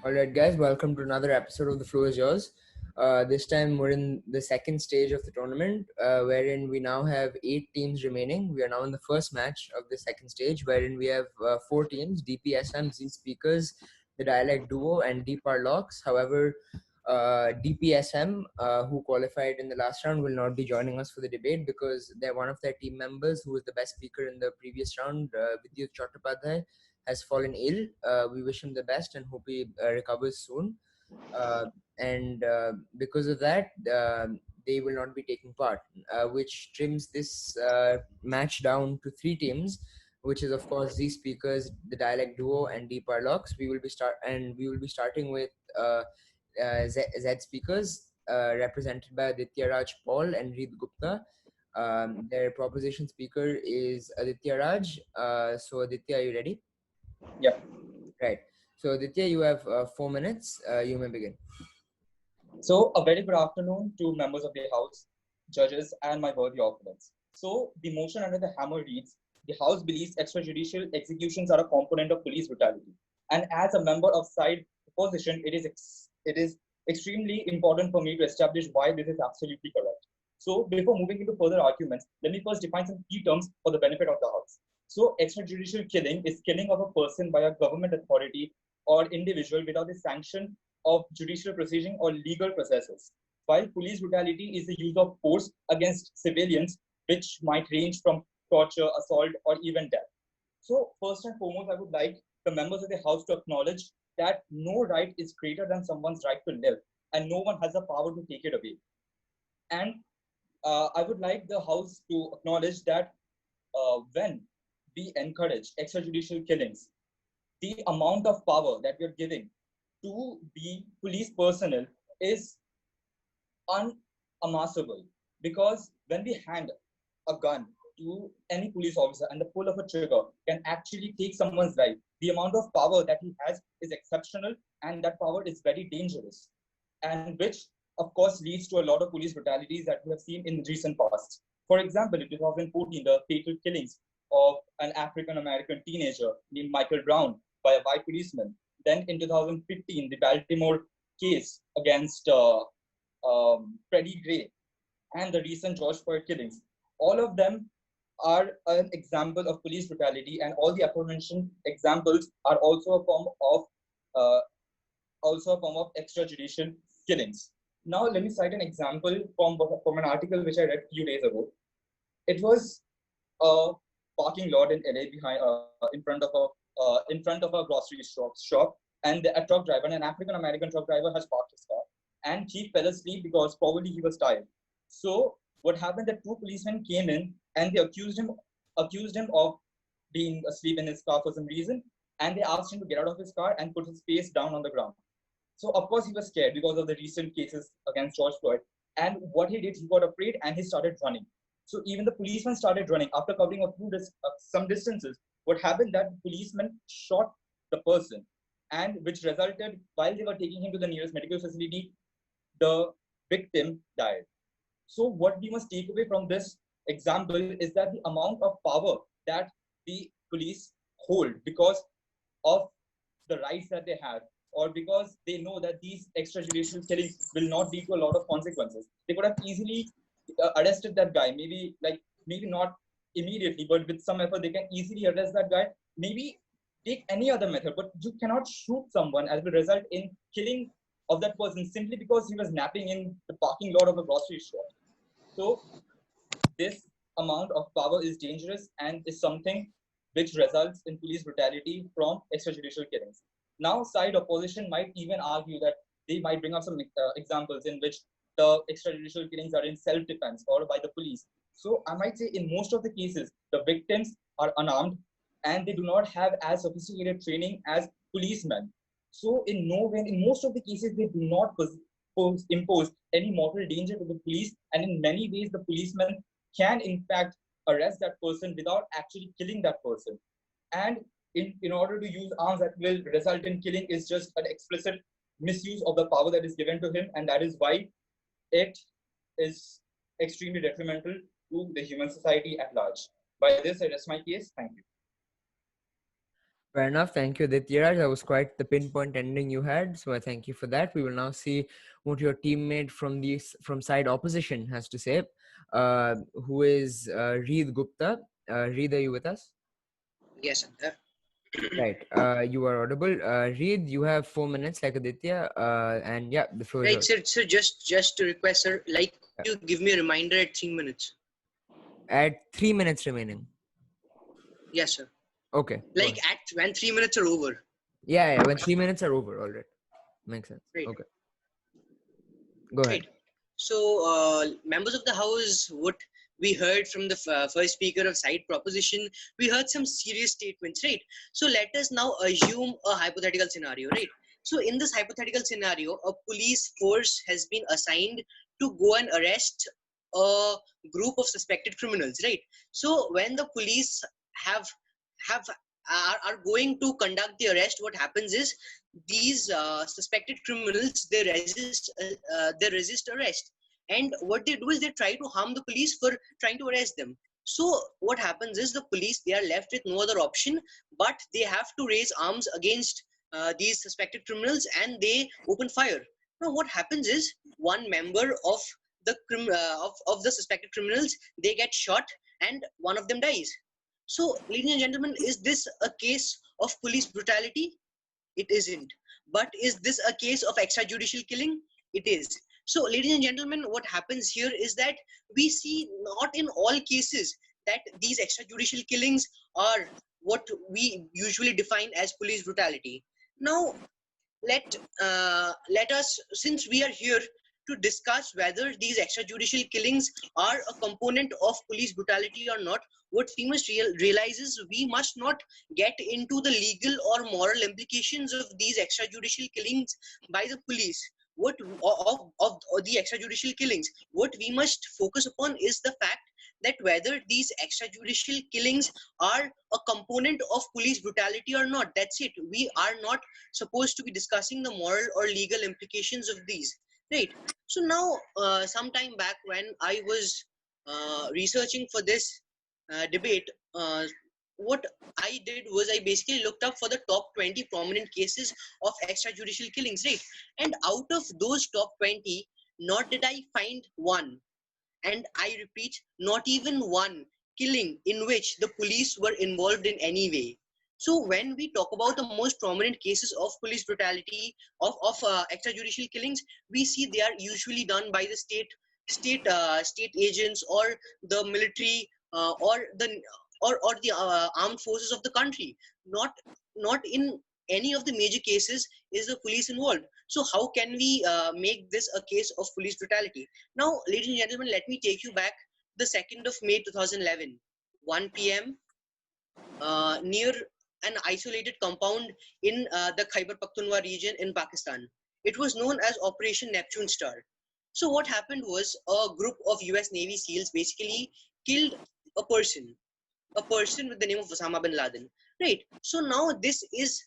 All right, guys, welcome to another episode of The Floor is Yours. This time we're in the second stage of the tournament, wherein we now have 8 teams remaining. We are now in the first match of the second stage, wherein we have 4 teams: DPSM, Z Speakers, the Dialect Duo, and D Parlocks. However, DPSM, who qualified in the last round, will not be joining us for the debate because they're one of their team members who was the best speaker in the previous round, Vidyut Chattopadhyay, has fallen ill. We wish him the best and hope he recovers soon. And because of that, they will not be taking part, which trims this match down to 3 teams, which is of course Z Speakers, the Dialect Duo, and D Parlocks. We will be starting with Z Speakers, represented by Aditya Raj Paul and Reed Gupta. Their proposition speaker is Aditya Raj. So Aditya, are you ready? Yeah. Right. So Aditya, you have 4 minutes. You may begin. So, a very good afternoon to members of the House, judges, and my worthy opponents. So, the motion under the hammer reads: the House believes extrajudicial executions are a component of police brutality. And as a member of side opposition, it is extremely important for me to establish why this is absolutely correct. So, before moving into further arguments, let me first define some key terms for the benefit of the House. So, extrajudicial killing is killing of a person by a government authority or individual without the sanction of judicial proceeding or legal processes, while police brutality is the use of force against civilians, which might range from torture, assault, or even death. So, first and foremost, I would like the members of the House to acknowledge that no right is greater than someone's right to live, and no one has the power to take it away. And I would like the House to acknowledge that when we encourage extrajudicial killings, the amount of power that we are giving to the police personnel is unamassable, because when we hand a gun to any police officer and the pull of a trigger can actually take someone's life, the amount of power that he has is exceptional, and that power is very dangerous, and which of course leads to a lot of police brutalities that we have seen in recent past. For example, in 2014, the fatal killings of an African American teenager named Michael Brown by a white policeman. Then in 2015, the Baltimore case against Freddie Gray, and the recent George Floyd killings. All of them are an example of police brutality, and all the aforementioned examples are uh, also a form of extrajudicial killings. Now, let me cite an example from an article which I read a few days ago. It was a parking lot in LA behind in front of a grocery shop, and a truck driver, an African American truck driver, has parked his car, and he fell asleep because probably he was tired. So what happened? That two policemen came in and they accused him of being asleep in his car for some reason, and they asked him to get out of his car and put his face down on the ground. So of course he was scared because of the recent cases against George Floyd. And what he did, he got afraid and he started running. So even the policeman started running after covering some distances. What happened, that the policeman shot the person, and which resulted, while they were taking him to the nearest medical facility, the victim died. So what we must take away from this example is that the amount of power that the police hold because of the rights that they have, or because they know that these extrajudicial killings will not lead to a lot of consequences. They could have easily arrested that guy, maybe not immediately, but with some effort, they can easily arrest that guy. Maybe take any other method, but you cannot shoot someone as will result in killing of that person simply because he was napping in the parking lot of a grocery store. So this amount of power is dangerous and is something which results in police brutality from extrajudicial killings. Now, side opposition might even argue that they might bring up some examples in which the extrajudicial killings are in self-defense or by the police. So I might say in most of the cases, the victims are unarmed and they do not have as sophisticated training as policemen. So in no way, in most of the cases, they do not impose any mortal danger to the police, and in many ways, the policemen can in fact arrest that person without actually killing that person. And in order to use arms that will result in killing is just an explicit misuse of the power that is given to him, and that is why it is extremely detrimental to the human society at large. By this, I rest my case. Thank you. Fair enough. Thank you, Dityaraj. That was quite the pinpoint ending you had. So I thank you for that. We will now see what your teammate from side opposition has to say, who is Reed Gupta. Reed, are you with us? Yes, I'm there. Right. You are audible. Reed, you have 4 minutes like Aditya. And yeah, the floor is Right, yours. sir. So just to request, sir, like, could Yeah. you give me a reminder at 3 minutes? At 3 minutes remaining. Yes, sir. Okay. Go Like ahead. at when 3 minutes are over. Yeah. When 3 minutes are over, all right. Makes sense. Right. Okay. Go ahead. Right. So, members of the House, what we heard from the first speaker of side proposition, we heard some serious statements, right? So, let us now assume a hypothetical scenario, right? So, in this hypothetical scenario, a police force has been assigned to go and arrest a group of suspected criminals, right? So, when the police have have are going to conduct the arrest, what happens is these suspected criminals they resist arrest, and what they do is they try to harm the police for trying to arrest them. So what happens is the police, they are left with no other option but they have to raise arms against these suspected criminals, and they open fire. Now what happens is one member of of the suspected criminals, they get shot and one of them dies. So ladies and gentlemen, is this a case of police brutality? It isn't. But is this a case of extrajudicial killing? It is. So, ladies and gentlemen, what happens here is that we see not in all cases that these extrajudicial killings are what we usually define as police brutality. Now, let us, since we are here to discuss whether these extrajudicial killings are a component of police brutality or not, what we must realize is we must not get into the legal or moral implications of these extrajudicial killings by the police. What of the extrajudicial killings, what we must focus upon is the fact that whether these extrajudicial killings are a component of police brutality or not. That's it. We are not supposed to be discussing the moral or legal implications of these, right? So now, some time back when I was researching for this debate, what I did was I basically looked up for the top 20 prominent cases of extrajudicial killings, right? And out of those top 20, not did I find one, and I repeat, not even one killing in which the police were involved in any way. So when we talk about the most prominent cases of police brutality, of extrajudicial killings, we see they are usually done by the state agents or the military, or the armed forces of the country. Not in any of the major cases is the police involved. So how can we make this a case of police brutality? Now, ladies and gentlemen, let me take you back the 2nd of May 2011, 1 p.m. Near an isolated compound in the Khyber Pakhtunkhwa region in Pakistan. It was known as Operation Neptune Star. So what happened was a group of US Navy SEALs basically killed a person with the name of Osama bin Laden. Right. So now this is,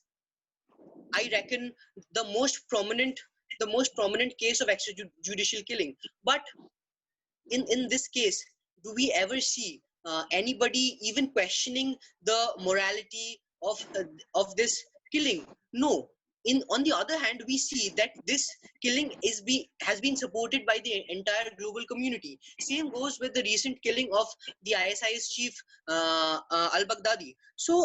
I reckon, the most prominent case of extrajudicial killing. But in this case, do we ever see anybody even questioning the morality of this killing? No. On the other hand, we see that this killing has been supported by the entire global community. Same goes with the recent killing of the ISIS chief al-Baghdadi. So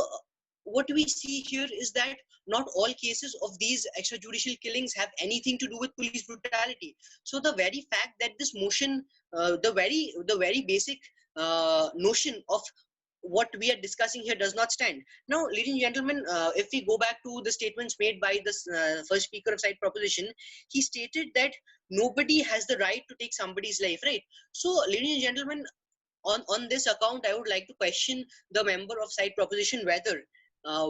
what we see here is that not all cases of these extrajudicial killings have anything to do with police brutality. So the very fact that this motion, the very basic notion of what we are discussing here does not stand. Now, ladies and gentlemen, if we go back to the statements made by this first speaker of side proposition, he stated that nobody has the right to take somebody's life, right? So, ladies and gentlemen, on this account, I would like to question the member of side proposition whether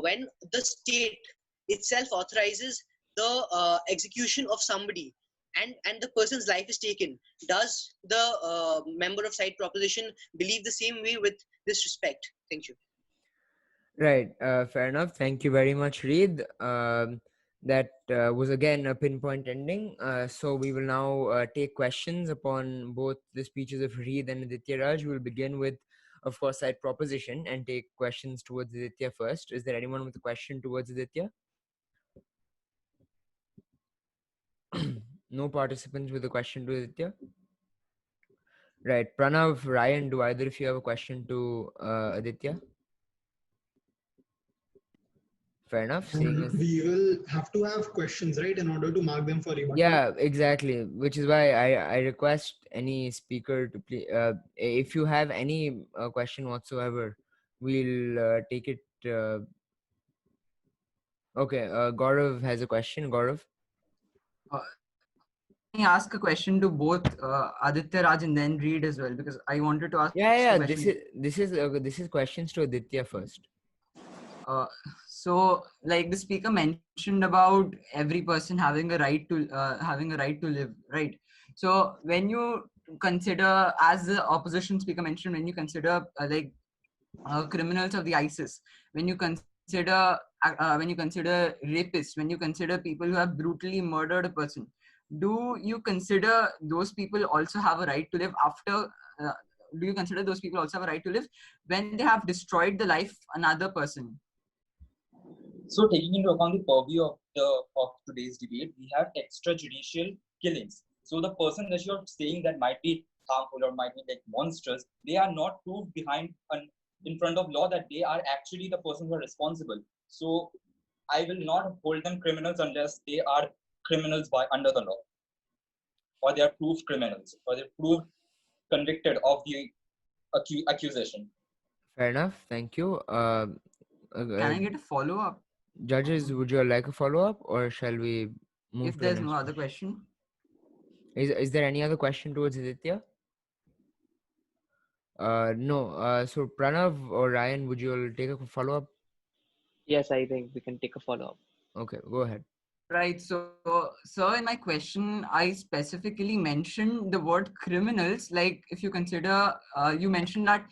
when the state itself authorizes the execution of somebody, and the person's life is taken, does the member of side proposition believe the same way with this respect? Thank you. Right. Fair enough. Thank you very much, Reed. That was again a pinpoint ending. So we will now take questions upon both the speeches of Reed and Aditya Raj. We will begin with of course, cite proposition and take questions towards Aditya first. Is there anyone with a question towards Aditya? No participants with a question to Aditya? Right. Pranav, Ryan, do either of you have a question to Aditya? Fair enough. Seeing as We will have to have questions, right, in order to mark them for rebuttal. yeah, exactly. Which is why I request any speaker to please, if you have any question whatsoever, we'll take it. Okay, Gaurav has a question. Gaurav. Can I ask a question to both Aditya, Raj, and then Reed as well? Because I wanted to ask. Yeah. a This is questions to Aditya first. So, like the speaker mentioned about every person having a right to live, right? So, when you consider, as the opposition speaker mentioned, when you consider criminals of the ISIS, when you consider rapists, when you consider people who have brutally murdered a person, do you consider those people also have a right to live after? Do you consider those people also have a right to live when they have destroyed the life of another person? So taking into account the purview of today's debate, we have extrajudicial killings. So the person that you're saying that might be harmful or might be like monstrous, they are not proved in front of law that they are actually the person who are responsible. So I will not hold them criminals unless they are criminals under the law, or they are proved criminals, or they're proved convicted of the accusation. Fair enough. Thank you. Can I get a follow-up? Judges, would you like a follow-up, or shall we move If to there's the no next other question. Is there any other question towards Aditya? No. So Pranav or Ryan, would you all take a follow-up? Yes, I think we can take a follow-up. Okay, go ahead. Right. So, sir, in my question, I specifically mentioned the word criminals. Like, if you consider, you mentioned that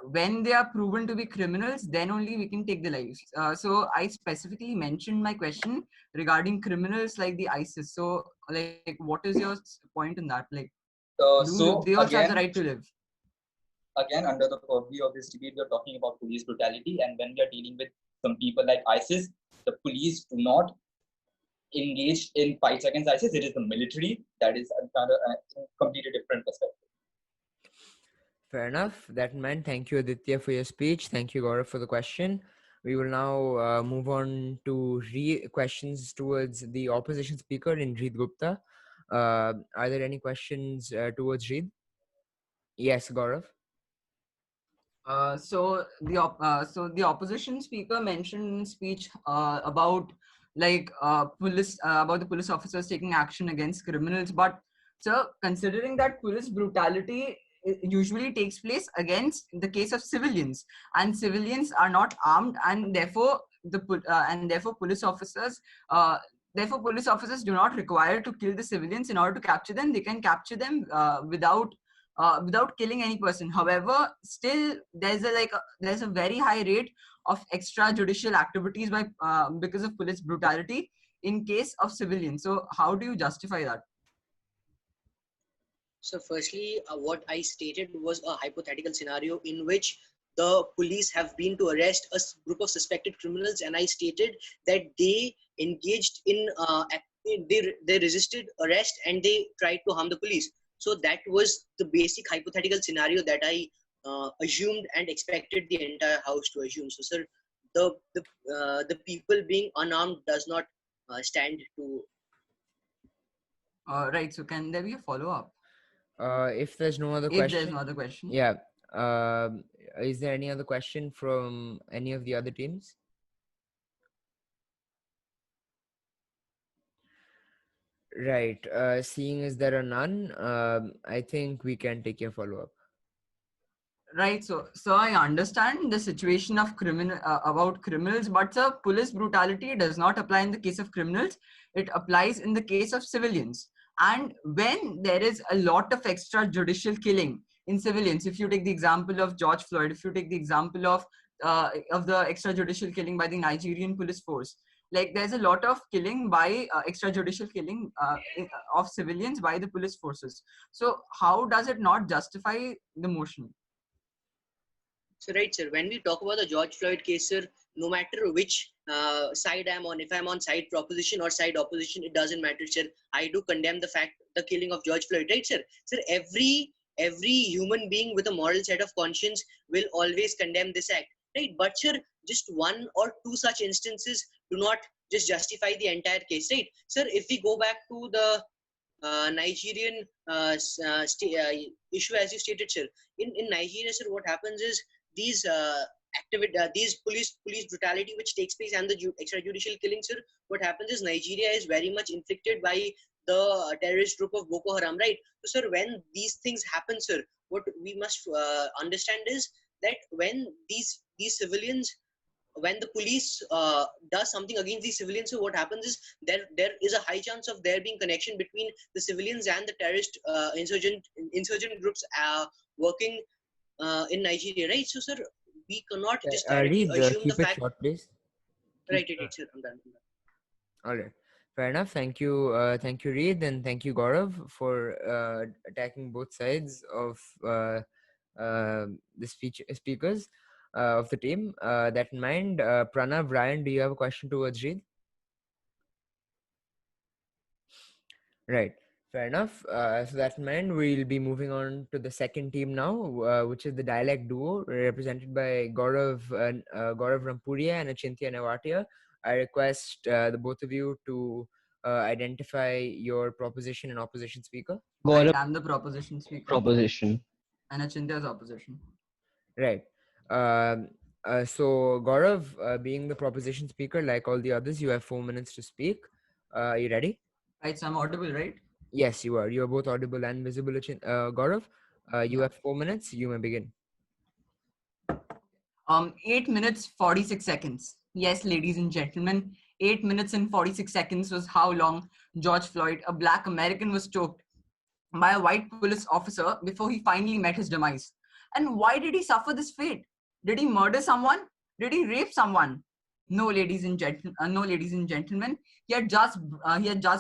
when they are proven to be criminals, then only we can take the lives. So, I specifically mentioned my question regarding criminals like the ISIS. So, like, what is your point in that? Like, do they also have the right to live? Again, under the purview of this debate, we are talking about police brutality, and when we are dealing with some people like ISIS, the police do not engage in fights against ISIS. It is the military that is another completely different perspective. Fair enough. That in mind, thank you, Aditya, for your speech. Thank you, Gaurav, for the question. We will now move on to questions towards the opposition speaker in Reed Gupta. Are there any questions towards Reed? Yes, Gaurav. So the opposition speaker mentioned in speech about police about the police officers taking action against criminals. But sir, considering that police brutality usually takes place against the case of civilians, and civilians are not armed, and therefore police officers. Therefore, police officers do not require to kill the civilians in order to capture them. They can capture them without killing any person. However, still there's a very high rate of extrajudicial activities by because of police brutality in case of civilians. So how do you justify that? So firstly, what I stated was a hypothetical scenario in which the police have been to arrest a group of suspected criminals, and I stated that they engaged in they resisted arrest and they tried to harm the police. So that was the basic hypothetical scenario that I assumed and expected the entire house to assume. So, sir, the people being unarmed does not stand to. Right. So can there be a follow-up? If there's no other If question. there's no other question. Yeah. Is there any other question from any of the other teams? Right. Seeing as there are none, I think we can take your follow-up. Right. So I understand the situation of about criminals, but sir, police brutality does not apply in the case of criminals. It applies in the case of civilians. And when there is a lot of extrajudicial killing in civilians, if you take the example of George Floyd, if you take the example of the extrajudicial killing by the Nigerian police force, like there's a lot of killing by extrajudicial killing of civilians by the police forces. So how does it not justify the motion? So right, sir, when we talk about the George Floyd case, sir, no matter which side I'm on, if I'm on side proposition or side opposition, it doesn't matter, sir. I do condemn the killing of George Floyd, right, sir? Sir, every human being with a moral set of conscience will always condemn this act, right? But sir, just one or two such instances do not just justify the entire case, right? Sir, if we go back to the Nigerian issue, as you stated, sir, in Nigeria, sir, what happens is these these police brutality which takes place and the extrajudicial killings, sir. What happens is Nigeria is very much inflicted by the terrorist group of Boko Haram, right? So, sir, when these things happen, sir, what we must understand is that when these civilians, when the police does something against these civilians, so what happens is there is a high chance of there being connection between the civilians and the terrorist insurgent groups working in Nigeria, right? So, sir, we cannot just directly Reed, assume the keep it fact. short, please. Right, sir, I'm done. All right. Fair enough. Thank you. Thank you, Reed, and thank you, Gaurav, for attacking both sides of the speakers of the team. That in mind, Pranav, Ryan, do you have a question towards Reed? Right. Fair enough. So that in mind, we'll be moving on to the second team now, which is the dialect duo represented by Gaurav Rampuria and Achintya Nevatia. I request the both of you to identify your proposition and opposition speaker. Right, Gaurav, I'm the proposition speaker. proposition. And Achintya's opposition. Right. So Gaurav, being the proposition speaker, like all the others, you have 4 minutes to speak. Are you ready? Right, so I'm audible, right? Yes, you are. You are both audible and visible. Gaurav, you Yeah. have 4 minutes. You may begin. 8 minutes 46 seconds. Yes, ladies and gentlemen, 8 minutes and 46 seconds was how long George Floyd, a black American, was choked by a white police officer before he finally met his demise. And why did he suffer this fate? Did he murder someone? Did he rape someone? No, ladies and gentlemen. No, ladies and gentlemen. He had just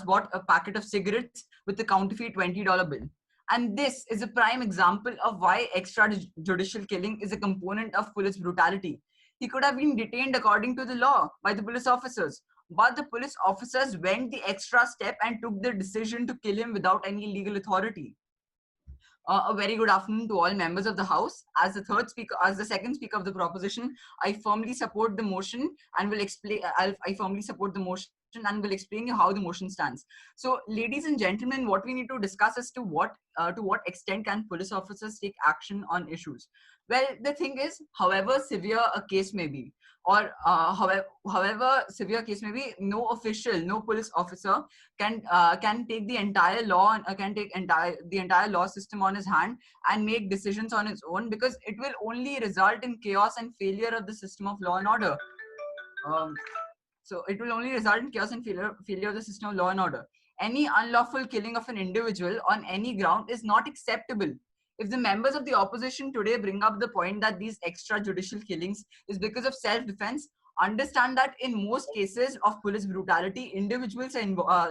bought a packet of cigarettes with a counterfeit $20 bill. And this is a prime example of why extrajudicial killing is a component of police brutality. He could have been detained according to the law by the police officers, but the police officers went the extra step and took the decision to kill him without any legal authority. A very good afternoon to all members of the House. As the second speaker of the proposition, I firmly support the motion and will explain. I firmly support the motion and will explain you how the motion stands. So, ladies and gentlemen, what we need to discuss is to what extent can police officers take action on issues. Well, the thing is, however severe a case may be, or however severe case may be, no official, no police officer can take the entire law can take the entire law system on his hand and make decisions on his own, because it will only result in chaos and failure of the system of law and order. So it will only result in chaos and failure of the system of law and order. Any unlawful killing of an individual on any ground is not acceptable. If the members of the opposition today bring up the point that these extrajudicial killings is because of self-defense, understand that in most cases of police brutality,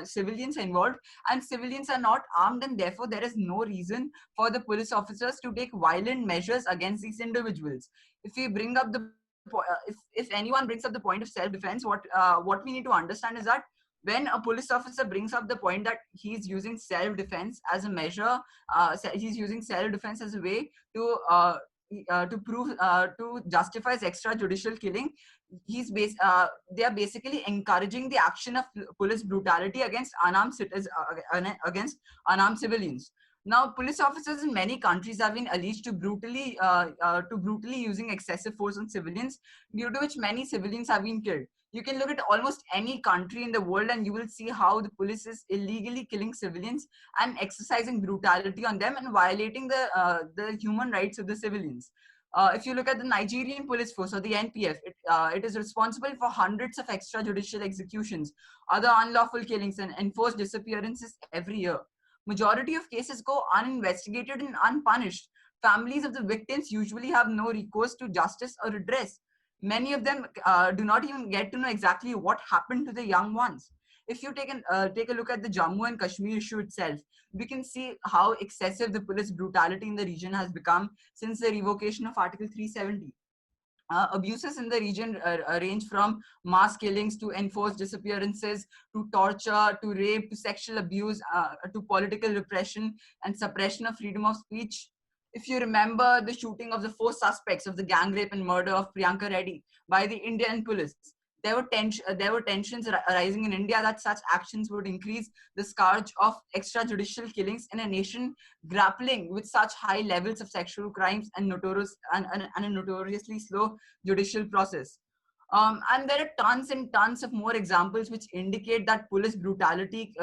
civilians are involved, and civilians are not armed, and therefore there is no reason for the police officers to take violent measures against these individuals. If we bring up the if anyone brings up the point of self-defense, what we need to understand is that when a police officer brings up the point that he's using self-defense as a measure, he's using self-defense as a way to prove to justify his extrajudicial killing, they are basically encouraging the action of police brutality against unarmed civilians. Now, police officers in many countries have been alleged to brutally using excessive force on civilians, due to which many civilians have been killed. You can look at almost any country in the world and you will see how the police is illegally killing civilians and exercising brutality on them and violating the human rights of the civilians. If you look at the Nigerian police force, or the NPF, it is responsible for hundreds of extrajudicial executions, other unlawful killings, and enforced disappearances every year. Majority of cases go uninvestigated and unpunished. Families of the victims usually have no recourse to justice or redress. Many of them do not even get to know exactly what happened to the young ones. If you take a look at the Jammu and Kashmir issue itself, we can see how excessive the police brutality in the region has become since the revocation of Article 370. Abuses in the region range from mass killings to enforced disappearances to torture to rape to sexual abuse to political repression and suppression of freedom of speech. If you remember the shooting of the 4 suspects of the gang rape and murder of Priyanka Reddy by the Indian police, there were tensions arising in India that such actions would increase the scourge of extrajudicial killings in a nation grappling with such high levels of sexual crimes and a notoriously slow judicial process. And there are tons and tons of more examples which indicate that police brutality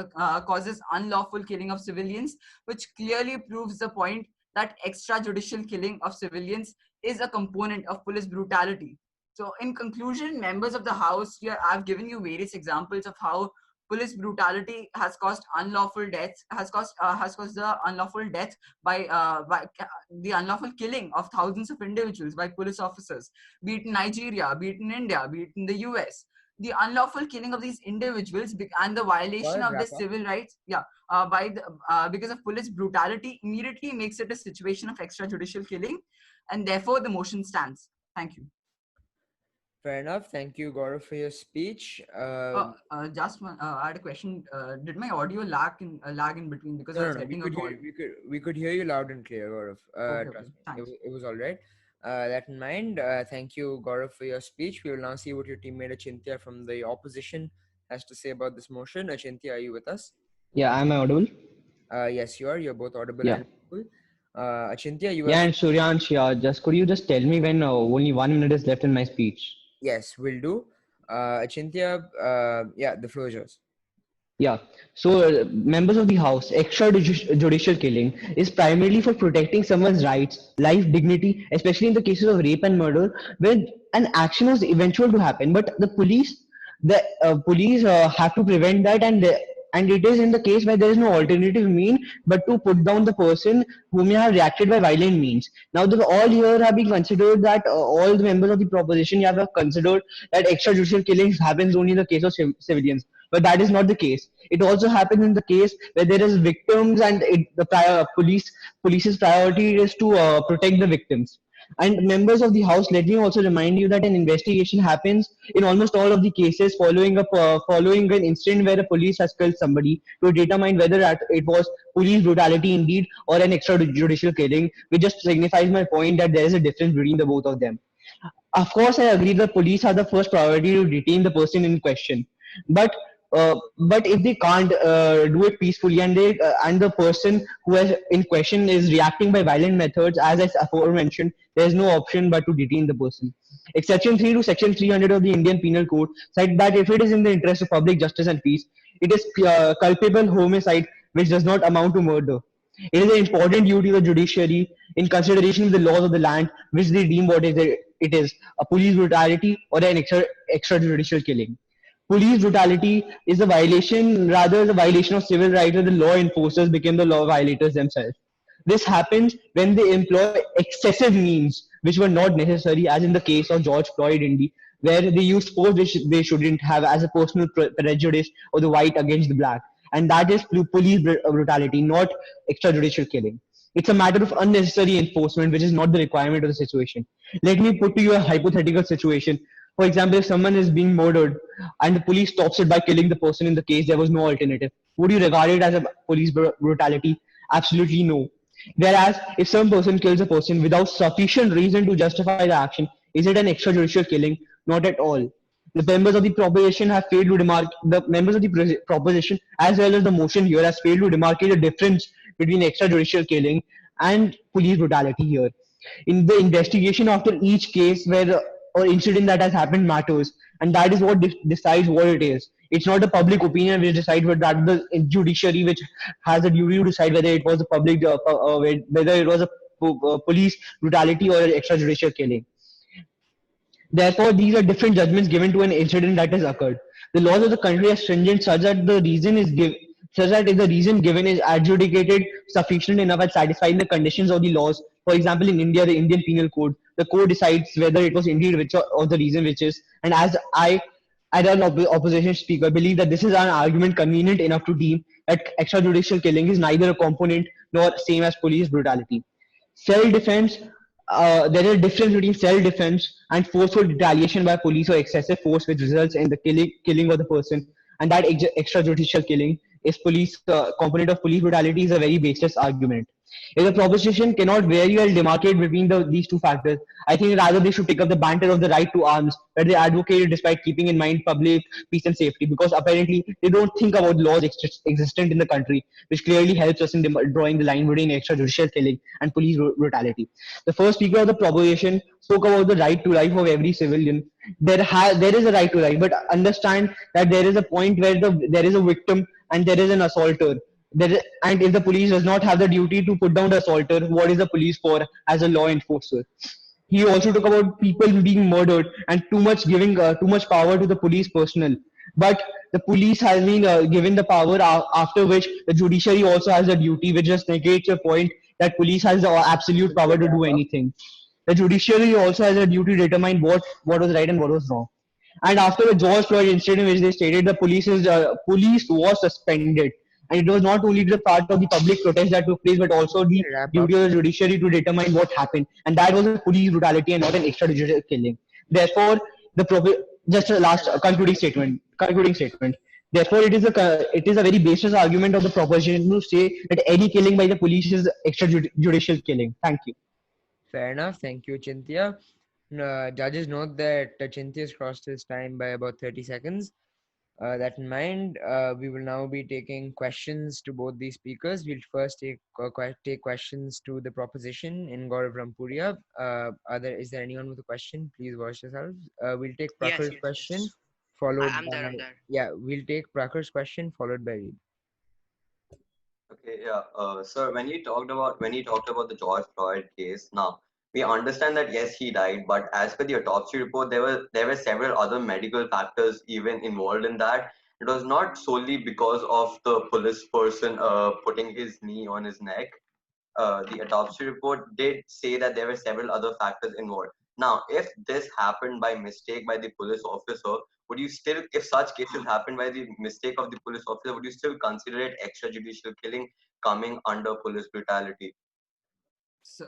causes unlawful killing of civilians, which clearly proves the point that extrajudicial killing of civilians is a component of police brutality. So, in conclusion, members of the House, here I've given you various examples of how police brutality has caused unlawful deaths, has caused the unlawful death by the unlawful killing of thousands of individuals by police officers, be it in Nigeria, be it in India, be it in the US. The unlawful killing of these individuals and the violation of their civil rights, because of police brutality, immediately makes it a situation of extrajudicial killing, and therefore the motion stands. Thank you. Fair enough. Thank you, Gaurav, for your speech. Just one. I had a question. Did my audio lag in between because I was getting a call? We could hear you loud and clear, Gaurav. Okay, Trust me, thanks. it was all right. That in mind, thank you, Gaurav, for your speech. We will now see what your teammate Achintya from the opposition has to say about this motion. Achintya, are you with us? Yeah, am I audible? Yes, you are. You're both audible Yeah. and visible. Achintya, you Yeah, have... and Suryansh, could you just tell me when only 1 minute is left in my speech? Yes, will do. Achintya, the floor is yours. Yeah. So, members of the House, extrajudicial killing is primarily for protecting someone's rights, life, dignity, especially in the cases of rape and murder, where an action was eventual to happen. But the police have to prevent that, and it is in the case where there is no alternative mean but to put down the person who may have reacted by violent means. Now, all here have been considered that all the members of the proposition have considered that extrajudicial killings happens only in the case of civilians, but that is not the case. It also happens in the case where there is victims, and police's priority is to protect the victims. And members of the House, let me also remind you that an investigation happens in almost all of the cases following an incident where the police has killed somebody to determine whether it was police brutality indeed or an extrajudicial killing, which just signifies my point that there is a difference between the both of them. Of course, I agree that police are the first priority to detain the person in question, but but if they can't do it peacefully, and the person who is in question is reacting by violent methods, as I aforementioned, there is no option but to detain the person. Section 3 to Section 300 of the Indian Penal Code said that if it is in the interest of public justice and peace, it is culpable homicide which does not amount to murder. It is an important duty of the judiciary in consideration of the laws of the land, which they deem what it is a police brutality or an extrajudicial killing. Police brutality is a violation, rather the violation of civil rights, where the law enforcers become the law violators themselves. This happens when they employ excessive means which were not necessary, as in the case of George Floyd Indy, where they used force which they shouldn't have as a personal prejudice of the white against the black. And that is police brutality, not extrajudicial killing. It's a matter of unnecessary enforcement, which is not the requirement of the situation. Let me put to you a hypothetical situation. For example, if someone is being murdered and the police stops it by killing the person in the case there was no alternative, would you regard it as a police brutality? Absolutely no. Whereas, if some person kills a person without sufficient reason to justify the action, is it an extrajudicial killing? Not at all. The members of the proposition have failed to demark the members of the proposition as well as the motion here has failed to demarcate the difference between extrajudicial killing and police brutality here. In the investigation after each case where or incident that has happened matters, and that is what decides what it is. It's not the public opinion which decides, but that the judiciary which has a duty to decide whether it was a whether it was a police brutality or extrajudicial killing. Therefore, these are different judgments given to an incident that has occurred. The laws of the country are stringent such that if the reason given is adjudicated sufficient enough at satisfying the conditions of the laws. For example, in India, the Indian Penal Code, the code decides whether it was indeed which of the reason which is, and and an opposition speaker believe that this is an argument convenient enough to deem that extrajudicial killing is neither a component nor same as police brutality. Self-defense, there is a difference between self-defense and forceful retaliation by police or excessive force which results in the killing of the person, and that extrajudicial killing is police component of police brutality is a very baseless argument. If the proposition cannot very well demarcate between these two factors, I think rather they should take up the banter of the right to arms that they advocate despite keeping in mind public peace and safety, because apparently they don't think about laws existent in the country, which clearly helps us in drawing the line between extrajudicial killing and police brutality. The first speaker of the proposition spoke about the right to life of every civilian. There is a right to life, but understand that there is a point where there is a victim and there is an assaulter. And if the police does not have the duty to put down the assaulter, what is the police for as a law enforcer? He also talked about people being murdered and too much power to the police personnel. But the police has been given the power after which the judiciary also has a duty, which just negates the point that police has the absolute power to do anything. The judiciary also has a duty to determine what was right and what was wrong. And after the George Floyd incident, in which they stated the police was suspended, and it was not only the part of the public protest that took place, but also the Wrap up. duty of the judiciary to determine what happened, and that was a police brutality and not an extrajudicial killing. Therefore, just a last concluding statement. Concluding statement. Therefore, it is a very baseless argument of the proposition to say that any killing by the police is extrajudicial killing. Thank you. Fair enough. Thank you, Chinthia. Judges note that Chinthia has crossed his time by about 30 seconds. That in mind, we will now be taking questions to both these speakers. We'll first take questions to the proposition in Gaurav Rampuria. Is there anyone with a question? Please voice yourselves. We'll take Prakar's question, followed I'm by there. I'm there. yeah. We'll take Prakar's question, followed by Reed. Okay, yeah. Sir, when you talked about the George Floyd case, now we understand that yes, he died, but as per the autopsy report, there were several other medical factors even involved in that. It was not solely because of the police person putting his knee on his neck. The autopsy report did say that there were several other factors involved. Now, if this happened by mistake by the police officer, would you still, if such cases happen by the mistake of the police officer, would you still consider it extrajudicial killing coming under police brutality? So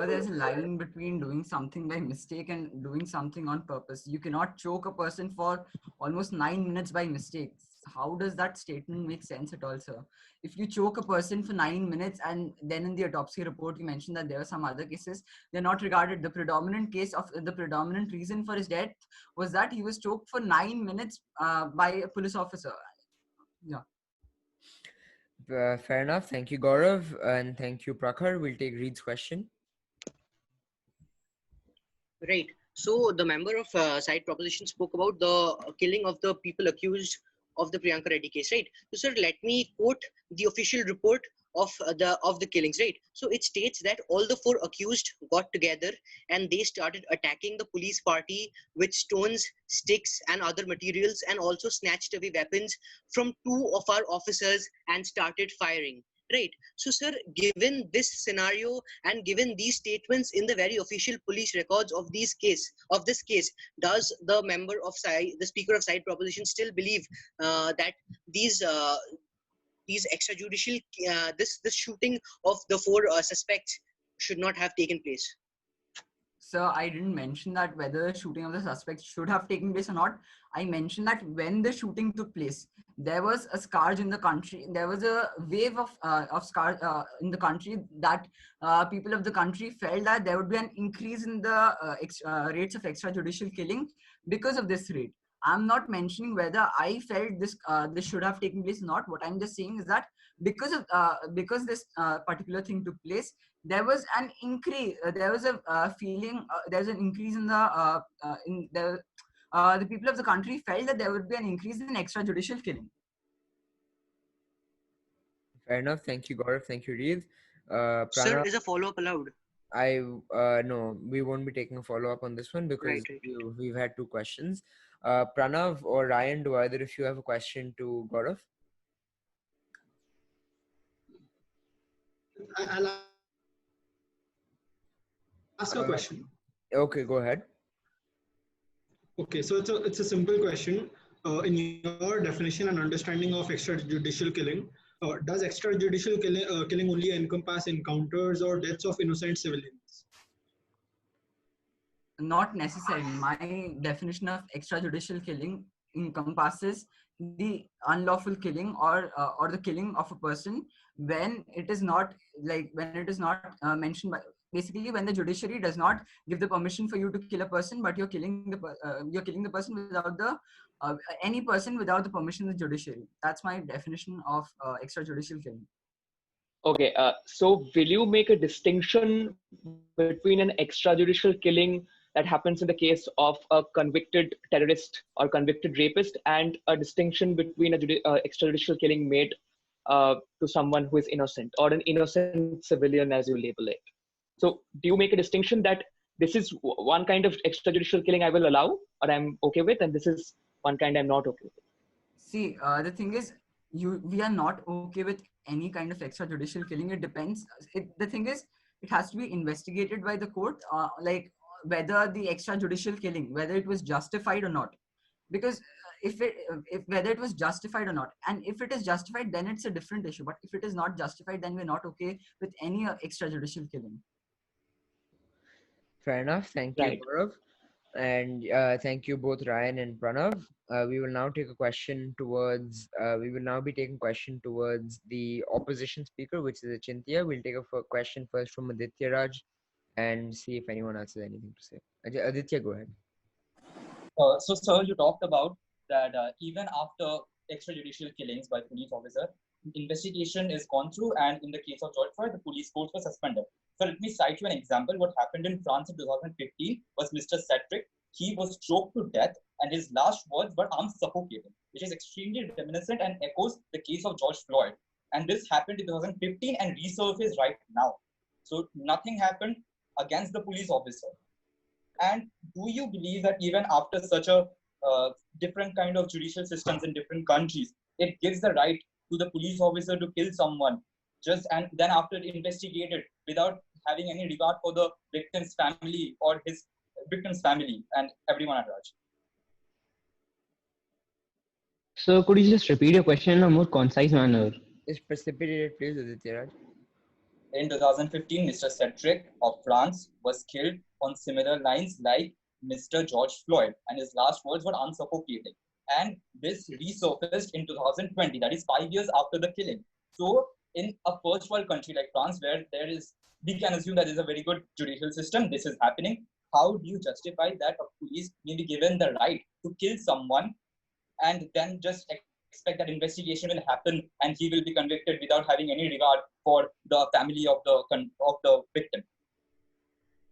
there's a line between doing something by mistake and doing something on purpose. You cannot choke a person for almost 9 minutes by mistake. How does that statement make sense at all, sir? If you choke a person for 9 minutes and then in the autopsy report you mentioned that there are some other cases, they're not regarded. The predominant reason for his death was that he was choked for 9 minutes by a police officer. Yeah. Fair enough. Thank you, Gaurav, and thank you, Prakhar. We'll take Reed's question. Right. So the member of side proposition spoke about the killing of the people accused of the Priyanka Reddy case, right? So, sir, let me quote the official report of the killings, right? So it states that all the four accused got together and they started attacking the police party with stones, sticks, and other materials, and also snatched away weapons from two of our officers and started firing. Right. So, sir, given this scenario and given these statements in the very official police records of this case, does the the speaker of side proposition, still believe that these extrajudicial this shooting of the four suspects should not have taken place? So I didn't mention that whether the shooting of the suspects should have taken place or not. I mentioned that when the shooting took place, there was a scourge in the country. There was a wave of scourge in the country that people of the country felt that there would be an increase in the rates of extrajudicial killing because of this rate. I'm not mentioning whether I felt this should have taken place or not. What I'm just saying is that because this particular thing took place, there was an increase. There was a feeling. There was an increase in the people of the country felt that there would be an increase in extrajudicial killing. Fair enough. Thank you, Gaurav. Thank you, Reed. Sir, is a follow-up allowed? No, we won't be taking a follow-up on this one because Right. we've had two questions. Pranav or Ryan, do either of you have a question to Gaurav? I'll ask a question. Okay, go ahead. Okay, so it's a simple question. in your definition and understanding of extrajudicial killing, does extrajudicial killing only encompass encounters or deaths of innocent civilians? Not necessarily. My definition of extrajudicial killing encompasses the unlawful killing or the killing of a person when it is not when it is not mentioned by, basically when the judiciary does not give the permission for you to kill a person, but you're killing the person without the any person without the permission of the judiciary. That's my definition of extrajudicial killing. Okay, so will you make a distinction between an extrajudicial killing that happens in the case of a convicted terrorist or convicted rapist, and a distinction between a extrajudicial killing made to someone who is innocent, or an innocent civilian as you label it? So do you make a distinction that this is one kind of extrajudicial killing I will allow or I'm okay with, and this is one kind I'm not okay with? See, the thing is, we are not okay with any kind of extrajudicial killing. It depends. The thing is, it has to be investigated by the court, like whether the extrajudicial killing, whether it was justified or not. Because if whether it was justified or not, and if it is justified, then it's a different issue. But if it is not justified, then we're not okay with any extrajudicial killing. Fair enough. Thank you, Right. Gaurav. And thank you both, Ryan and Pranav. We will now take a question towards. We will now be taking question towards the opposition speaker, which is Achintya. We'll take a question first from Aditya Raj, and see if anyone else has anything to say. Aditya, go ahead. So, sir, you talked about that even after extrajudicial killings by police officer, investigation is gone through, and in the case of George Floyd, the police force was suspended. So let me cite you an example. What happened in France in 2015 was Mr. Cedric. He was choked to death, and his last words were "I'm suffocating," which is extremely reminiscent and echoes the case of George Floyd. And this happened in 2015 and resurfaced right now. So nothing happened against the police officer. And do you believe that even after such a different kind of judicial systems in different countries, it gives the right to the police officer to kill someone just and then after investigated without having any regard for the victim's family or his victim's family and everyone at large? So could you just repeat your question in a more concise manner? Is precipitated, please, Aditya Raj. In 2015, Mr. Cedric of France was killed on similar lines like Mr. George Floyd, and his last words were "unsuffocating." And this resurfaced in 2020, that is 5 years after the killing. So, in a first world country like France, where we can assume that there is a very good judicial system, this is happening. How do you justify that a police may be given the right to kill someone and then just expect that investigation will happen and he will be convicted without having any regard for the family of the victim?